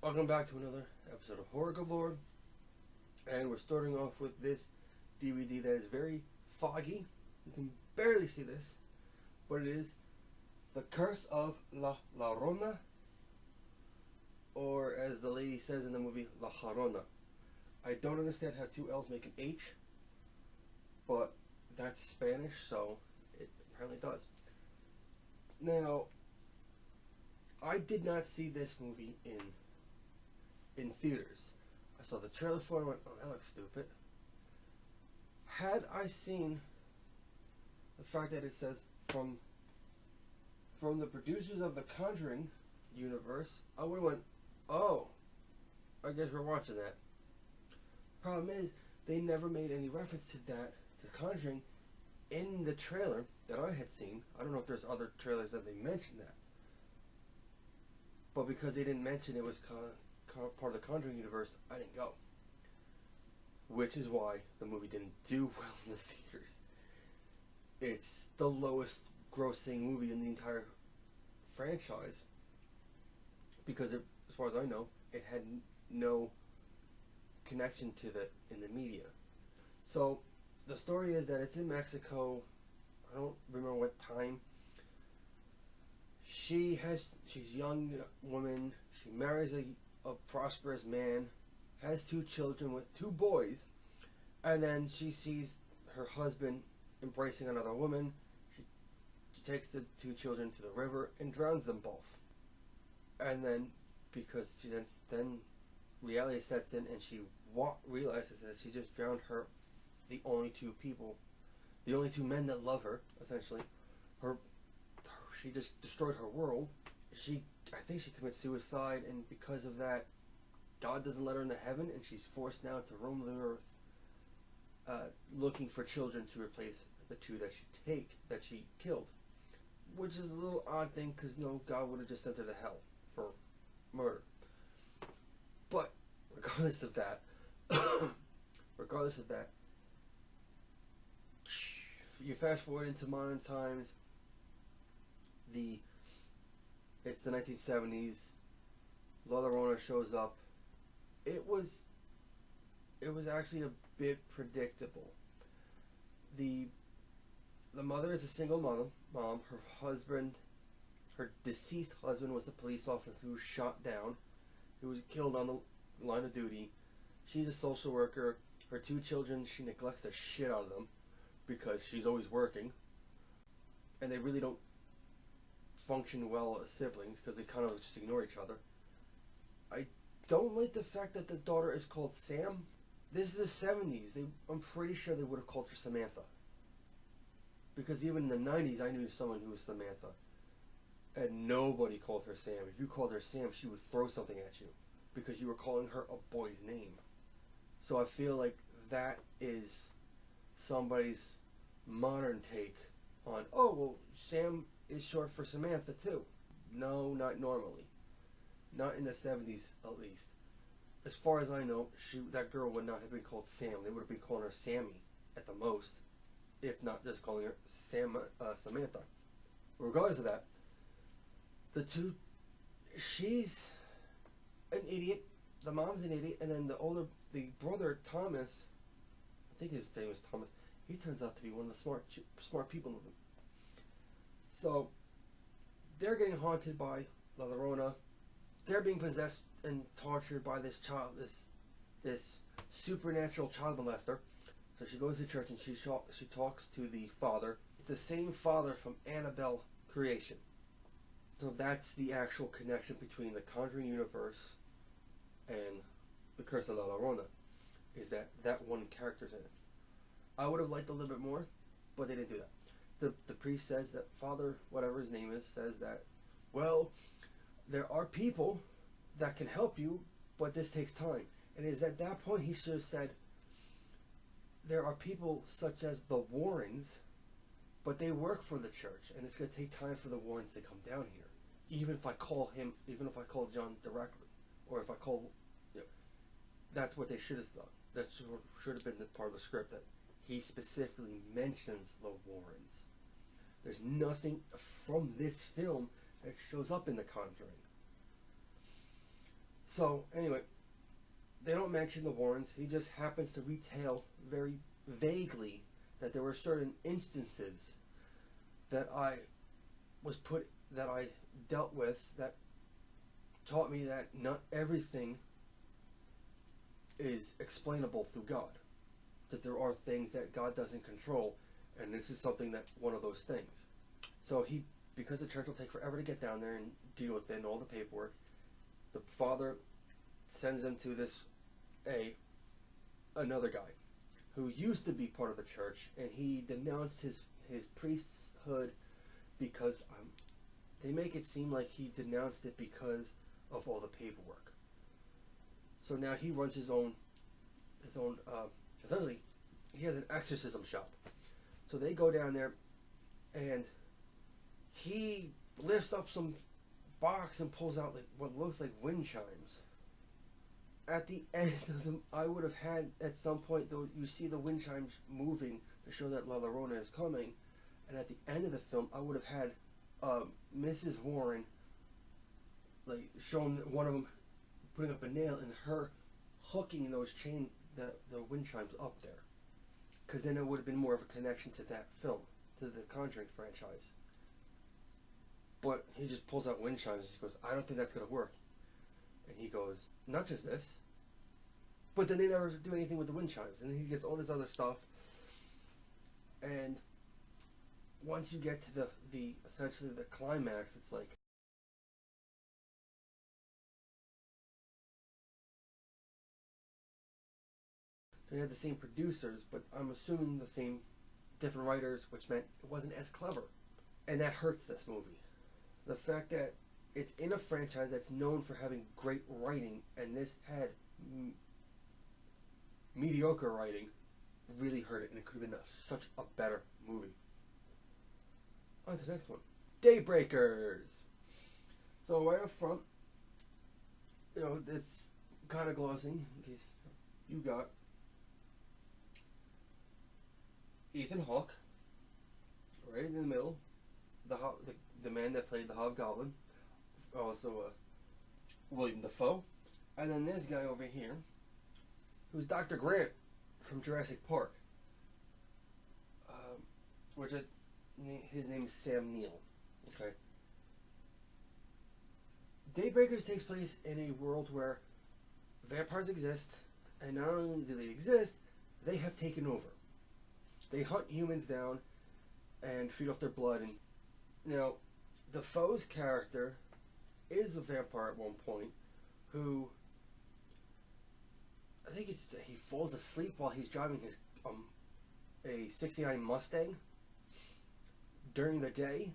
Welcome back to another episode of Horror Galore, and we're starting off with this DVD that is very foggy. You can barely see this, but it is The Curse of La Llorona, or as the lady says in the movie, La Llorona. I don't understand how two L's make an H, but that's Spanish, so it apparently does. Now, I did not see this movie in theaters. I saw the trailer for it and went, oh, that looks stupid. Had I seen the fact that it says from the producers of the Conjuring universe, I would have went, oh, I guess we're watching that. Problem is, they never made any reference to that, to Conjuring, in the trailer that I had seen. I don't know if there's other trailers that they mentioned that. But because they didn't mention it was part of the Conjuring universe, I didn't go. Which is why the movie didn't do well in the theaters. It's the lowest grossing movie in the entire franchise. Because it, as far as I know, it had no connection to in the media. So the story is that it's in Mexico. I don't remember what time. She's a young woman. She marries a prosperous man, has two children with two boys, and then she sees her husband embracing another woman. She takes the two children to the river and drowns them both. And then, because she then reality sets in, and she realizes that she just drowned the only two men that love her, essentially. She just destroyed her world. I think she commits suicide, and because of that, God doesn't let her into heaven, and she's forced now to roam the earth, looking for children to replace the two that she killed. Which is a little odd thing, because no, God would have just sent her to hell for murder. But regardless of that, you fast forward into modern times. It's the 1970s. La Llorona shows up. It was actually a bit predictable. The mother is a single mom. Her deceased husband was a police officer who was shot down. He was killed on the line of duty. She's a social worker. Her two children, she neglects the shit out of them because she's always working. And they really don't function well as siblings because they kind of just ignore each other. I don't like the fact that the daughter is called Sam. This is the 70s. I'm pretty sure they would have called her Samantha. Because even in the 90s, I knew someone who was Samantha. And nobody called her Sam. If you called her Sam, she would throw something at you because you were calling her a boy's name. So I feel like that is somebody's modern take on, oh, well, Sam is short for Samantha too. No, not normally. Not in the 70s, at least. As far as I know, that girl would not have been called Sam. They would have been calling her Sammy at the most, if not just calling her Samantha. Regardless of that, she's an idiot. The mom's an idiot, and then the brother Thomas, I think his name was Thomas. He turns out to be one of the smart people in them. So, they're getting haunted by La Llorona. They're being possessed and tortured by this supernatural child molester. So she goes to church and she talks to the father. It's the same father from Annabelle creation. So that's the actual connection between the Conjuring universe and the Curse of La Llorona. Is that one character's in it. I would have liked a little bit more, but they didn't do that. The priest says that Father, whatever his name is, says that, well, there are people that can help you, but this takes time. And it is at that point he should have said, there are people such as the Warrens, but they work for the church, and it's going to take time for the Warrens to come down here. Even if I call John directly, or if I call, that's what they should have done. That should have been the part of the script, that he specifically mentions the Warrens. There's nothing from this film that shows up in The Conjuring. So anyway, they don't mention the Warrens. He just happens to retail very vaguely that there were certain instances that I dealt with that taught me that not everything is explainable through God. That there are things that God doesn't control, and this is something that one of those things. So because the church will take forever to get down there and deal with it and all the paperwork, the father sends him to another guy who used to be part of the church, and he denounced his priesthood because they make it seem like he denounced it because of all the paperwork. So now he runs his own essentially he has an exorcism shop. So they go down there and he lifts up some box and pulls out like what looks like wind chimes. At the end of them, I would have had at some point, though, you see the wind chimes moving to show that La Llorona is coming, and at the end of the film, I would have had Mrs. Warren like showing one of them putting up a nail and her hooking those the wind chimes up there, because then it would have been more of a connection to that film, to the Conjuring franchise. But he just pulls out wind chimes and he goes, I don't think that's going to work. And he goes, not just this. But then they never do anything with the wind chimes. And then he gets all this other stuff. And once you get to the essentially the climax, it's like they had the same producers, but I'm assuming the same different writers, which meant it wasn't as clever. And that hurts this movie. The fact that it's in a franchise that's known for having great writing, and this had mediocre writing, really hurt it, and it could have been such a better movie. On to the next one. Daybreakers. So right up front, it's kind of glossy. In case you got Ethan Hawke, right in the middle, the man that played the Hobgoblin, also William Dafoe, and then this guy over here, who's Dr. Grant from Jurassic Park, his name is Sam Neill. Okay. Daybreakers takes place in a world where vampires exist, and not only do they exist, they have taken over. They hunt humans down and feed off their blood. And now, Defoe's character is a vampire at one point, who I think he falls asleep while he's driving his a '69 Mustang during the day,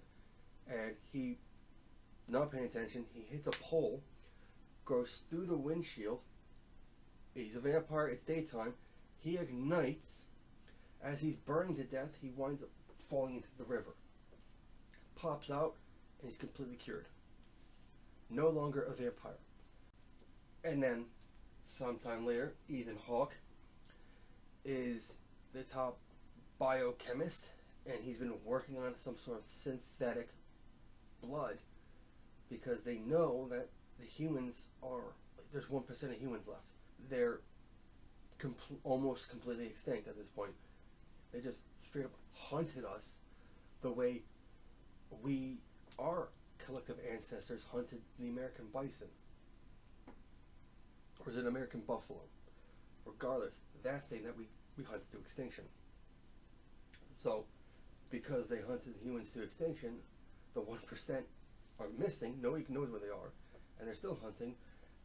and he, not paying attention, he hits a pole, goes through the windshield. He's a vampire. It's daytime. He ignites. As he's burning to death, he winds up falling into the river. Pops out, and he's completely cured. No longer a vampire. And then, sometime later, Ethan Hawke is the top biochemist, and he's been working on some sort of synthetic blood, because they know that the humans are, like, there's 1% of humans left. They're almost completely extinct at this point. They just straight up hunted us the way our collective ancestors hunted the American bison. Or is it American buffalo? Regardless, that thing that we hunted to extinction. So, because they hunted humans to extinction, the 1% are missing. Nobody knows where they are, and they're still hunting,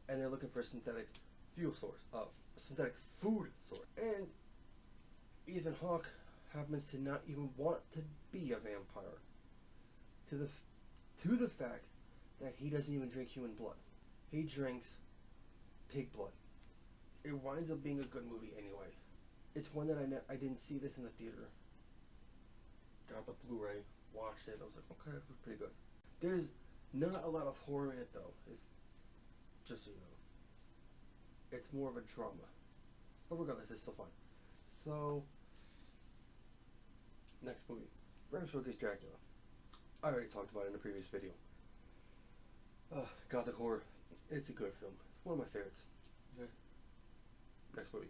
and they're looking for a synthetic fuel source, a synthetic food source. And Ethan Hawke happens to not even want to be a vampire, to the fact that he doesn't even drink human blood. He drinks pig blood. It winds up being a good movie anyway. It's one that I didn't see this in the theater. Got the Blu-ray, watched it. I was like, okay, it was pretty good. There's not a lot of horror in it though. Just so you know, it's more of a drama. But regardless, it's still fun. So, next movie, Bram Stoker's Dracula. I already talked about it in a previous video. Gothic horror. It's a good film. One of my favorites. Okay. Next movie.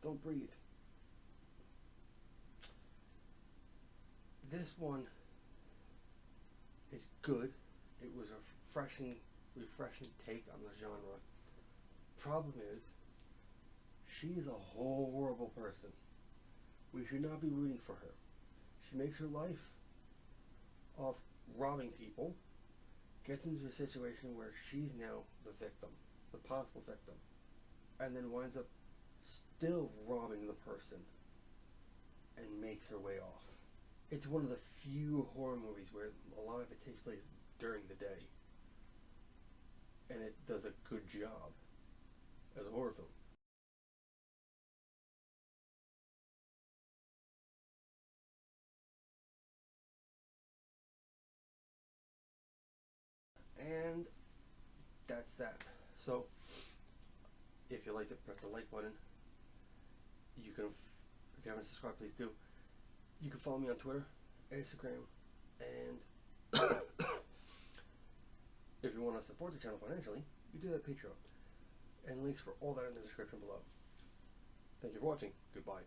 Don't Breathe. This one is good. It was a refreshing take on the genre. Problem is, she's a horrible person. We should not be rooting for her. She makes her life off robbing people, gets into a situation where she's now the victim, the possible victim, and then winds up still robbing the person and makes her way off. It's one of the few horror movies where a lot of it takes place during the day, and it does a good job as a horror film. And that's that. So, if you liked it, press the like button. You can, if you haven't subscribed, please do. You can follow me on Twitter, Instagram, and if you want to support the channel financially, you do that at Patreon. And links for all that in the description below. Thank you for watching. Goodbye.